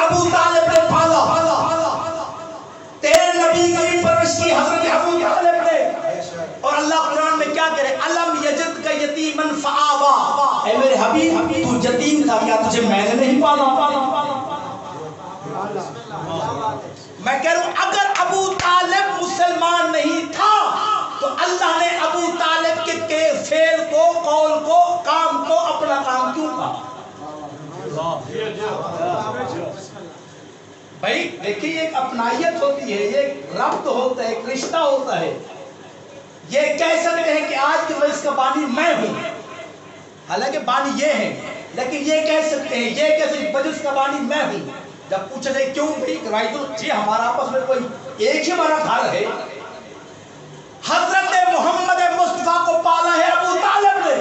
ابو طالب نے پالا، تیرے نبی کی پرورش کی حضرت ابو طالب نے. اور اللہ قرآن میں کیا کرے، الم یجد کا یتیما فآوا، اے میرے حبیب تو یتیم تھا، کیا تجھے میں نے نہیں پالا؟ میں کہہ رہا ہوں اگر ابو طالب مسلمان نہیں تھا تو اللہ نے ابو طالب کے فعل کو، قول کو، کام کو اپنا کام کیوں کہا؟ بھائی دیکھیے یہ ایک اپنائیت ہوتی ہے، یہ ایک ربط ہوتا ہے، ایک رشتہ ہوتا ہے. یہ کہہ سکتے ہیں کہ آج کے مجلس کا بانی میں ہوں، حالانکہ بانی یہ ہے، لیکن یہ کہہ سکتے ہیں، یہ کہہ سکتے ہیں مجلس کا بانی میں ہوں. جب پوچھا جائے کیوں بھائی جی ہمارا آپس میں کوئی ایک ہی ہمارا گھر ہے. حضرت محمد مصطفیٰ کو پالا ہے ابو طالب نے،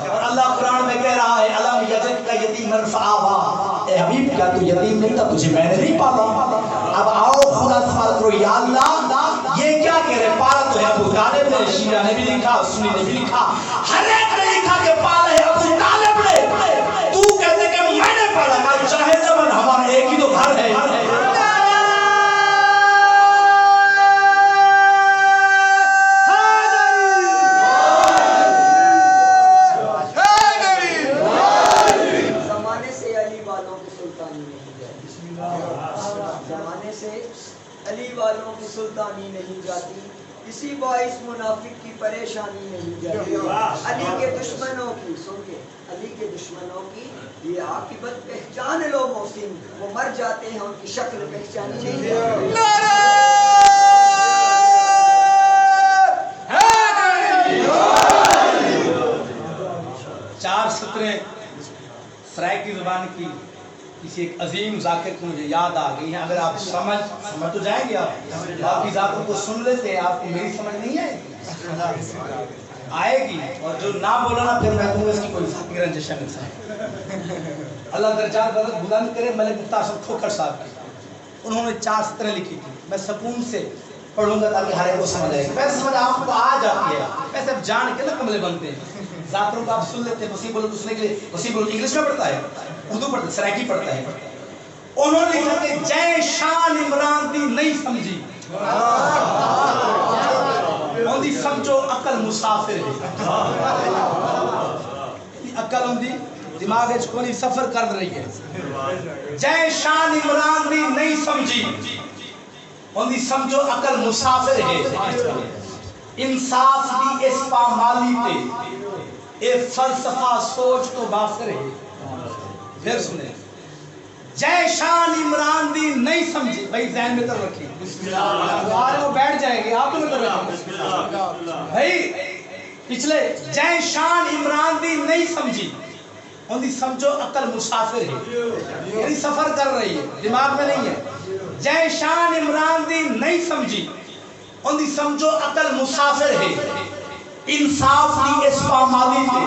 اور اللہ قرآن میں کہہ رہا ہے الم یجد کا یتیما فآوا، اے حبیب کیا تو یتیم نہیں تھا، تجھے میں نے نہیں پالا؟ اب آؤ خدا سوال کرو، یا اللہ یہ کیا کہہ رہے، پالا تو ہے ابو طالب نے، شیعہ نے بھی لکھا، سنی نے بھی لکھا، ہر ایک نے لکھا کہ پالا ہے ابو طالب نے. تو کہتے کہ میں نے پالا، کہ چاہے زمن ہمارا ایک ہی تو گھر ہے. علی والوں کی سلطانی نہیں جاتی، اسی باعث منافق کی پریشانی نہیں جاتی. علی کے دشمنوں کی، سن کے، علی کے دشمنوں کی یہ عاقبت پہچان لو محسن، وہ مر جاتے ہیں ان کی شکل پہچانی نہیں جاتی. چار سطریں سرائکی زبان کی کسی ایک عظیم ذاکر کو مجھے یاد آ گئی ہیں. اگر آپ سمجھ تو جائیں گے، آپ باقی ذاتوں کو سن لیتے ہیں، آپ کو میری سمجھ نہیں آئے گی. اور جو نہ بولا نا پھر میں دوں گا اس کی کوئی ذاتی رنجش ہے. اللہ درجات بلند کرے. ملک مفتی اشرف کھوکھر صاحب کی انہوں نے 4 سطریں لکھی تھی، میں سکون سے پڑھوں گا تاکہ ہر ایک کو سمجھ آئے گی. ویسے سمجھ آپ کو آ جاتی ہے، ویسے اب جان کے نا کملے بنتے ہیں. ذاتوں کو آپ سن لیتے ہیں. وسیع بولو دوسرے کے لیے، وسیع بولو انگلش میں پڑھتا ہے، اردو پڑھتا ہے، سرائکی پڑھتا ہے. انہوں نے لکھا کہ جے شان عمران دی نہیں سمجھی، ان دی سمجھو عقل مسافر ہے. عقل ان دی دماغ وچ کوئی سفر کر رہی ہے. جے شان عمران دی نہیں سمجھی، ان دی سمجھو عقل مسافر ہے. انصاف دی اس پامالی تے اے فلسفہ سوچ تو بافر ہے. پھر سنیں، جے شان عمران دی نہیں سمجھی، بھائی ذہن میں تر رکھیں، آرے وہ بیٹھ جائے گی، آپ تو میں تر رکھیں بھائی. پچھلے جے شان عمران دی نہیں سمجھی، ان دی سمجھو عقل مسافر ہے، یعنی سفر کر رہی ہے، دماغ میں نہیں ہے. جے شان عمران دی نہیں سمجھی، ان دی سمجھو عقل مسافر ہے. انصاف دی اس پامالی تے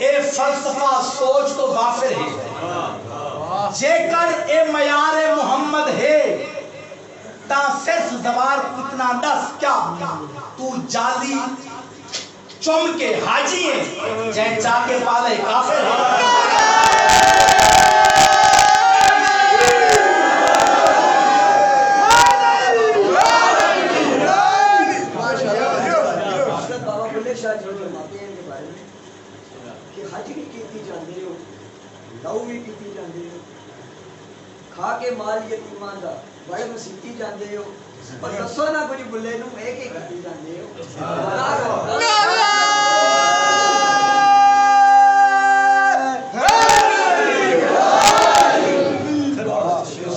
اے فلسفہ سوچ تو غافر ہے. جے کر اے معیار محمد ہے تا صرف زوار کتنا دس کیا تو جالی چم کے حاجی ہے، جے چاہ کے پالے کافر ہے. کھا کے مال یتیمان دا بڑے مسیتی جاندے ہو، اور دسو نہ کچھ بلے نو ایک ایک کیتی جاندے ہو.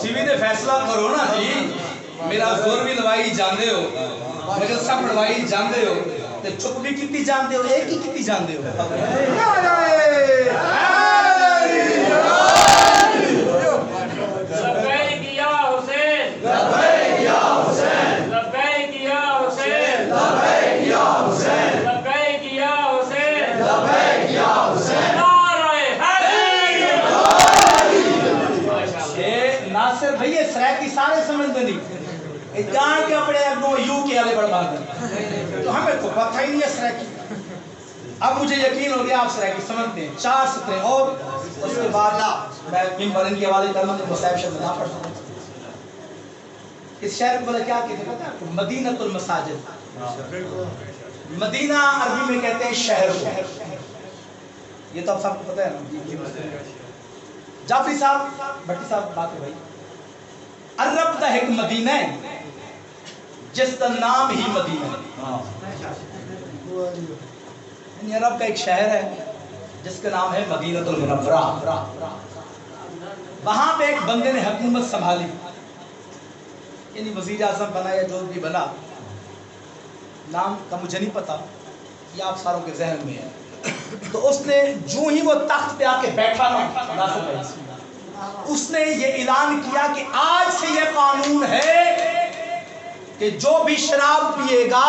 سی وی دے فیصلہ کرو نا جی. میرا زور بھی لوائی جاندے ہو، مگر سب لوائی جاندے ہو، تے چپ بھی کیتی جاندے ہو، ایک ہی کیتی جاندے ہو. بھئی سرائکی سارے سمجھتے نہیں، جان کے اپنے اگوں یوں کے آلے بڑھ بات ہیں، تو ہمیں تو پتہ ہی نہیں ہے سرائکی. اب مجھے یقین ہو گیا آپ سرائکی سمجھتے ہیں. 4 سطریں اور اس کے بعد میں منبر ان کے حوالے کرنا تو مصعب شبد نہ پڑھتا ہوں. اس شہر کو بولا کیا کہتے ہیں پتہ ہے آپ کو؟ مدینۃ المساجد. مدینہ عربی میں کہتے ہیں شہر کو. یہ تو آپ سب کو پتہ ہے نا. جعفری صاحب بھٹی صاحب بات ہے بھائی. عرب دا ایک مدینہ ہے جس کا نام ہی مدینہ ہے. یعنی عرب کا ایک شہر ہے جس کا نام ہے مدینۃ المنورہ. وہاں پہ ایک بندے نے حکومت سنبھالی, یعنی وزیر اعظم بنا یا جو بھی بنا, نام کا مجھے نہیں پتا, یہ آپ ساروں کے ذہن میں ہے. تو اس نے جو ہی وہ تخت پہ آ کے بیٹھا نا, اس نے یہ اعلان کیا کہ آج سے یہ قانون ہے کہ جو بھی شراب پیے گا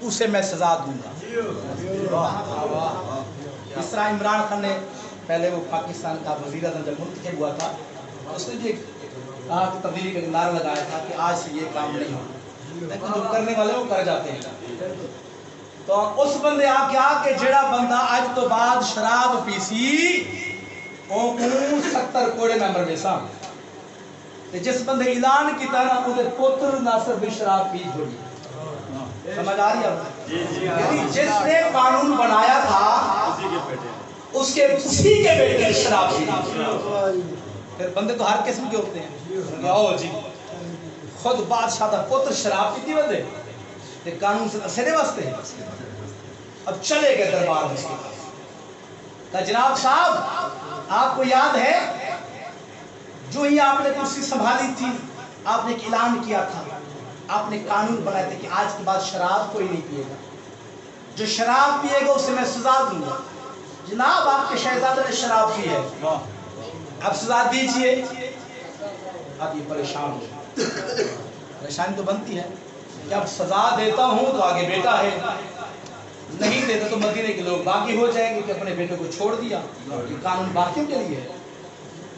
اسے میں سزا دوں گا. اس طرح عمران خان نے پہلے وہ پاکستان کا وزیر اعظم جب منتخب ہوا تھا, اس نے بھی تبدیلی کا نعرہ لگایا تھا کہ آج سے یہ کام نہیں ہوگا, لیکن جو کرنے والے وہ کر جاتے ہیں. تو اس بندے آ کے کہ جڑا بندہ اج تو بعد شراب پیسی او 70 کوڑے ممبر ویسا, تے جس بندے اعلان کیتا نا اودے پوتر ناصر بھی شراب پی چھوڑی. سمجھ آ رہی ہے؟ یعنی جس نے قانون بنایا تھا اس کے اسی کے بیٹے شراب پی. پھر بندے تو ہر قسم کے ہوتے ہیں. آؤ جی خود بادشاہ دا پوتر شراب پیتی بندے تے قانون سے اسے واسطے. اب چلے گئے دربار میں کہا جناب صاحب آپ کو یاد ہے جو ہی آپ نے کرسی سنبھالی تھی آپ نے ایک اعلان کیا تھا, آپ نے قانون بنایا تھا کہ آج کے بعد شراب کوئی نہیں پیے گا, جو شراب پیے گا اسے میں سزا دوں گا. جناب آپ کے شہزادے نے شراب پی ہے, اب سزا دیجئے. اب یہ پریشان ہو, پریشانی تو بنتی ہے کہ اب سزا دیتا ہوں تو آگے بیٹا ہے, نہیں دیتا تو مدینے کے لوگ باقی ہو جائیں گے کہ اپنے بیٹے کو چھوڑ دیا. یہ قانون باقیوں کے لیے ہے.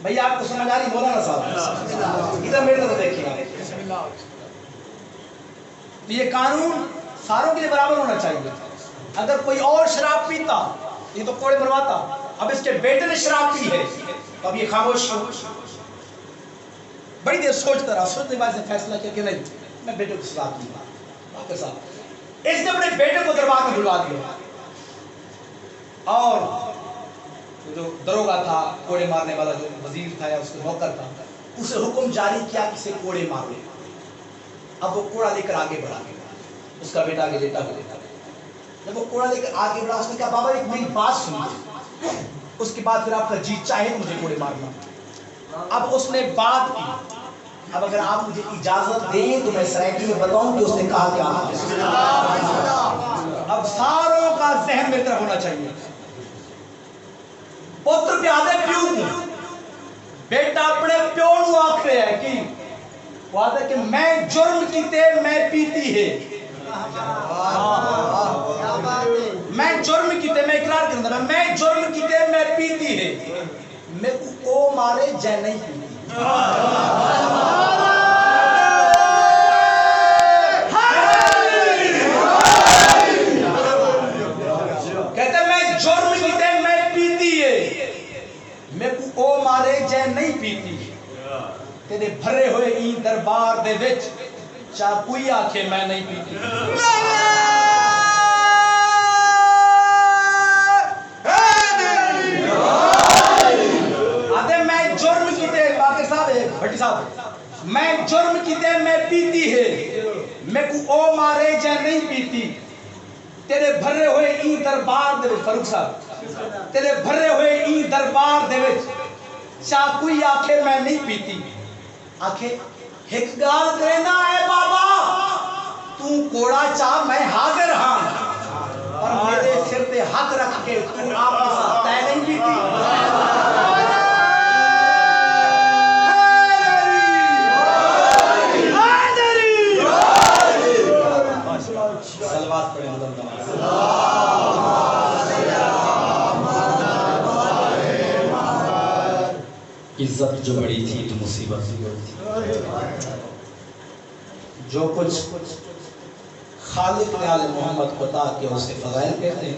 بھئی آپ کو سمجھ آ رہی مولانا صاحب؟ ادھر میرے طرف دیکھیے. تو یہ قانون ساروں کے لیے برابر ہونا چاہیے. اگر کوئی اور شراب پیتا یہ تو کوڑے مرواتا, اب اس کے بیٹے نے شراب پی ہے تو اب یہ خاموش. بڑی دیر سوچتا رہا, سوچنے کے بعد سے فیصلہ کیا کہ نہیں میں بیٹے کو سزا دوں گا. واپس آ, اس نے اپنے بیٹے کو دربار میں بلوا دیا اور جو دروگا تھا, کوڑے مارنے والا جو وزیر تھا یا اس کے نوکر تھا, اسے حکم جاری کیا کہ اسے کوڑے مار لے. اب وہ کوڑا لے کر آگے بڑھا گیا, اس کا بیٹا آگے لیٹا ہوا. جب وہ کوڑا لے کر آگے بڑھا اس نے کہا بابا ایک میری بات سنیے, اس کے بعد پھر آپ کا جی چاہے تو مجھے کوڑے مارنا. اب اس نے بات کی, اب اگر آپ مجھے اجازت دیں تو میں سرائکی میں بتاؤں کہ اس نے کہا کیا. اب ساروں کا ذہن میری طرف ہونا چاہیے. پتر پیادے پیو کو بیٹا اپنے پیو نو آکھتے ہے کہ وہ آتا ہے کہ میں جرم کیتے میں پیتی ہے, میں جرم کیتے میں اقرار کرتا میں جرم کیتے میں پیتی ہے, میں کو مارے جے نہیں پیتی. کہتے میں جرم کیتے میں پیتی ہے, میں کو مارے جے نہیں پیتی. تیرے بھرے ہوئے این دربار دے وچ چاہ کوئی آکھے میں نہیں پیتی. آدھے میں جرم کیتے, باقی صاحب بھٹی صاحب میں جرم کیتے میں پیتی ہے, میں کو او مارے جے نہیں پیتی. تیرے بھرے ہوئے این دربار دے وچ, فاروق صاحب تیرے بھرے ہوئے این دربار دے وچ چاہ کوئی آکھے میں نہیں پیتی. آکھے ایک گال دینا ہے بابا, تو کوڑا چاہ میں حاضر ہاں, اور میرے سر تے ہاتھ رکھ کے تو آپ کے ساتھ تے نہیں پیتی. سلوات پڑھیں عزت جو بڑی تھی تو مصیبت بھی بڑی تھی. جو کچھ خالق نے آل محمد کو عطا کیا اسے فضائل کہتے ہیں,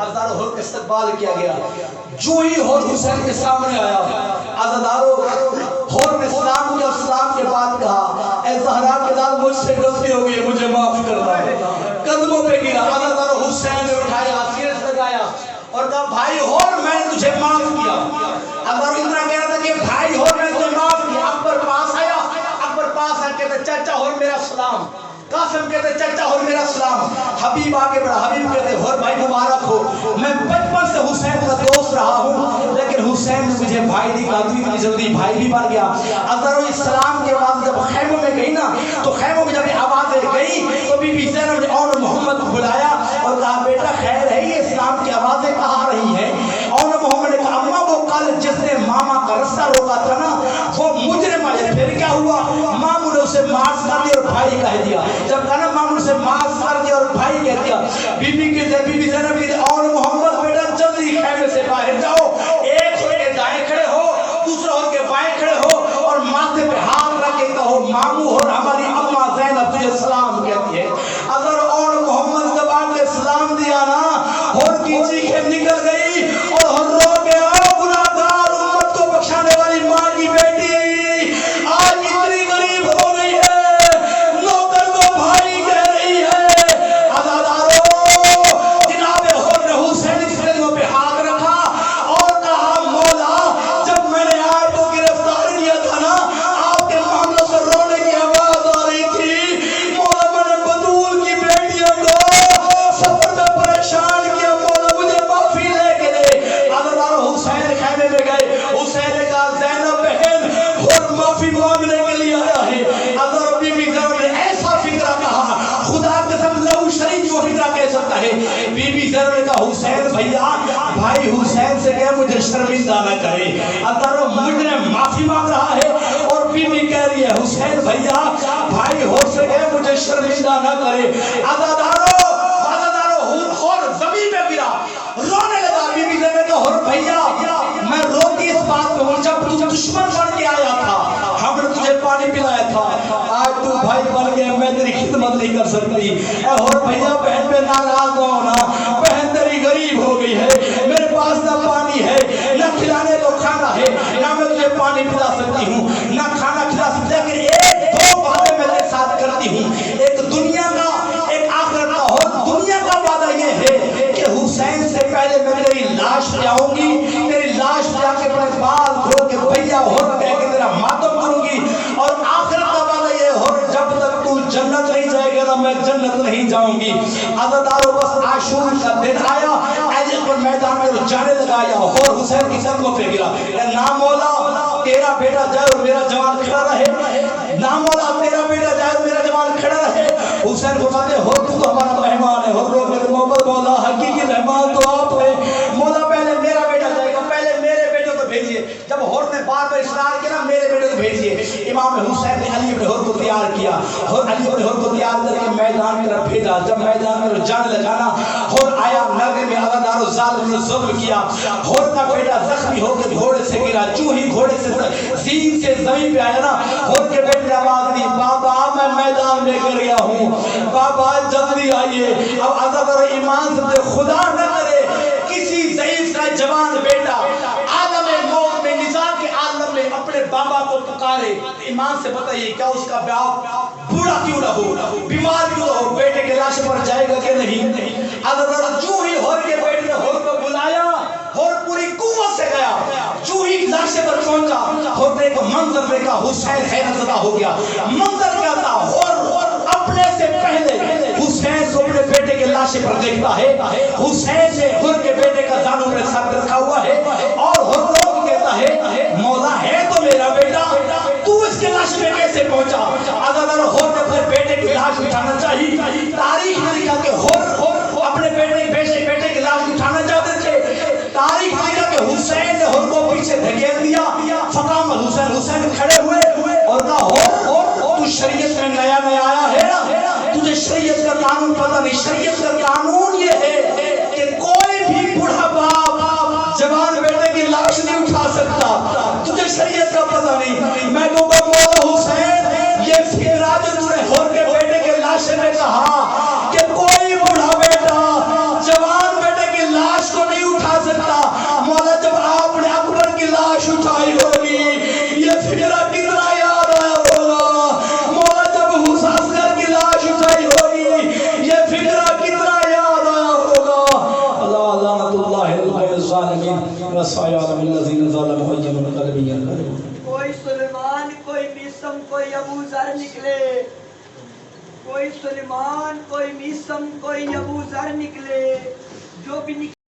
عزادارو ہور کا استقبال کیا گیا. جو ہی ہور حسین کے سامنے آیا, عزادارو ہور نے سلام کیا, سلام کے بعد کہا اے زہرا کے لال مجھ سے غلطی ہو گئی, مجھے معاف کرنا. قدموں پہ گرا, عزادارو حسین نے اٹھایا, سینے سے لگایا اور کہا بھائی ہور میں نے تجھے معاف کیا. عزادارو اتنا کہہ رہا تھا کہ بھائی ہور میں نے تجھے معاف کیا. اکبر پاس آیا, اکبر پاس آ کہتا چچا ہور میرا سلام. قاسم کہتے چچا ہور میرا سلام. حبیب آگے بڑھا, حبیب کہتے ہور بھائی مبارک ہو, میں بچپن سے حسین کا دوست رہا ہوں لیکن حسین نے مجھے بھائی نہیں کہا, تو اتنی جلدی بھائی بھی بن گیا. عزادارو اسلام کے بعد جب خیموں میں گئی نا, تو خیموں میں جب آوازیں گئی تو بی بی زینب نے اور محمد کو بلایا اور کہا بیٹا خیر ہے, یہ اسلام کی آوازیں کہاں آ رہی ہیں؟ اور محمد نے کہا اماں وہ کل جس نے ماما کا رستہ روکا تھا نا وہ مجرم ہے. پھر کیا ہوا؟ ماموں نے اسے مارس کر دیا اور بھائی کہہ دیا. جب کہا نا ماموں سے مارس کر دیا اور بھائی کہہ دیا, بی بی زینب کہتے اور محمد بیٹا جلدی خیمے سے باہر جاؤ, ایک ہو کے دائیں کھڑے ہو, دوسرا ہو کے بائیں کھڑے ہو اور ماتھے پہ ہاتھ رکھ کے کہو ماموں اور ہماری اماں زینب تجھے سلام کہتی ہے. اگر اور محمد جب آپ نے سلام دیا نا, اور کی چیخیں نکل گئی اور رو کے آؤ گناہگار امت کو بخشانے والی ماں کی بیٹی آج اتنی غریب ہو گئی ہے, نوکر کو بھائی کہہ رہی ہے. عزادارو جناب ہور نے حسین کی قدموں پہ ہاتھ رکھا اور کہا مولا جب میں نے آپ کو گرفتار کیا تھا نا, آپ کے معاملوں سے رونے کی آواز آ رہی تھی. مولا میں نے بطول کی بیٹیوں کو سفر میں پریشان کیا, مولا مجھے معافی لے کے دے. عزادارو حسین خیمے میں گئے, حسین نے کہا زینب بہن اور معافی مانگنے کے لیے آیا ہے. عزادارو بی بی زینب نے ایسا فکرہ کہا, خدا قسم لہو شریک وہ فکرہ کہہ سکتا ہے. بی بی زینب نے کہا حسین بھیا, بھائی حسین سے کہہ مجھے شرمندہ نہ کرے. عزادارو مجھے معافی مانگ رہا ہے اور بی بی کہہ رہی ہے حسین بھیا بھائی ہور سے کہہ مجھے شرمندہ نہ کرے. عزادارو ہور زمین پہ گرا, رونے لگا. بی بی زینب نے کہا ہور بھیا میں روتی اس بات پہ ہوں, جب تو دشمن بن کے آیا تھا ہم نے تجھے پانی پلایا تھا, آج تو بھائی بن گیا میں تیری خدمت نہیں کر سکتی. اے ہور بھیا بہن پہ ناراض نہ ہونا, بہن تیری غریب ہو گئی ہے, میرے پاس نہ پانی ہے نہ کھلانے کو کھانا ہے, نہ میں تجھے پانی پلا سکتی ہوں نہ کھانا کھلا سکتی, لیکن ایک دو باتیں میں تیرے ساتھ کرتی ہوں, ایک دنیا کا ایک آخرت کا. اور دنیا کا وعدہ یہ ہے کہ حسین سے پہلے میں تیری لاش لے آؤں گی, تیری لاش لے آ کے اپنے بال دھو کے بھیا ہور کہہ کے تیرا ماتم کروں گی. اور آخرت کا وعدہ یہ ہو جب تک تو جنت نہیں جائے گا میں جنت نہیں جاؤں گی. عزادارو بس عاشور کا دن آیا, ایجے پر میدان میں جانے لگایا اور حسین کی قدموں پہ گرا. نا مولا تیرا بیٹا جائے اور میرا جوان کھڑا رہے, نا مولا تیرا بیٹا جائے اور میرا جوان کھڑا رہے. حسین فرماتے ہو تو ہمارا مہمان ہے, اور میرے محمد مولا حقیقی مہمان تو آپ ہے. مولا پہلے میرا بیٹا جائے گا, پہلے میرے بیٹے کو بھیجیے. جب ہور نے بار بار اصرار کیا نا میرے بیٹے کو بھیجیے, امام حسین نے علی ابن ہور کو تیار کیا اور علی ابن ہور کو تیار کر کے میدان میں بھیجا. جب میدان میں جانے لگا نا ہور آیا نگر میں, عزادارو ظالم نے ظلم کیا, ہور کا بیٹا زخمی ہو کے گھوڑے سے گرا. جو ہی گھوڑے سے زین سے زمین پہ آیا نا ہور کے بیٹے نے آواز دی بابا میں میدان میں گر گیا ہوں, بابا جلدی آئیے. اب عزادارو ایمان سے خدا نہ کرے کسی ضعیف کا جوان بیٹا عالم موت میں نظام کے عالم میں اپنے بابا کو پکارے, ایمان سے بتائیے کیا اس کا باپ بوڑھا کیوں نہ ہو, بیمار کیوں نہ ہو, بیٹے کے لاش پر جائے گا کہ نہیں؟ عزادارو جو ہی ہور کے بیٹے نے ہور کو بلایا, ہور پوری قوت سے گیا, جو ہی لاش پر پہنچا ہور نے ایک منظر دیکھا, حسین حیرت زدہ ہو گیا. منظر کیا تھا؟ ہور اپنے سے پہلے حسین کو اپنے بیٹے کے لاش پر دیکھتا ہے, حسین نے ہور کے بیٹے کا زانو پر سر رکھا ہوا ہے اور ہور کو کہتا ہے مولا ہے تو میرا بیٹا, تو اس کے لاش میں کیسے پہنچا؟ عزادارو ہور نے اپنے بیٹے کی لاش اٹھانا چاہیے. تاریخ نے لکھا کہ ہور اپنے بیٹے کی لاش اٹھانا چاہتے تھے. تاریخ نے لکھا کہ حسین نے ہور کو پیچھے دھکیل دیا. فقام حسین کھڑے ہوئے اور کہا ہور تو شریعت میں نیا آیا ہے نا, تجھے شریعت کا قانون پتہ نہیں. شریعت کا قانون یہ ہے کہ کوئی بھی بوڑھا باپ جوان بیٹے کی لاش نہیں اٹھا سکتا. تجھے شریعت کا پتہ نہیں. میں تو مولا حسین یہ فکرہ جو تُو نے ہور کے بیٹے کے لاش میں کہا کہ کوئی بوڑھا بیٹا جوان بیٹے کی لاش الظالمین وسيعلم الذين ظلموا أي منقلب ينقلبون. کوئی سلیمان، کوئی میسم، کوئی ابو ذر نکلے، کوئی سلیمان، کوئی میسم، کوئی ابو ذر نکلے، جو بھی نکلے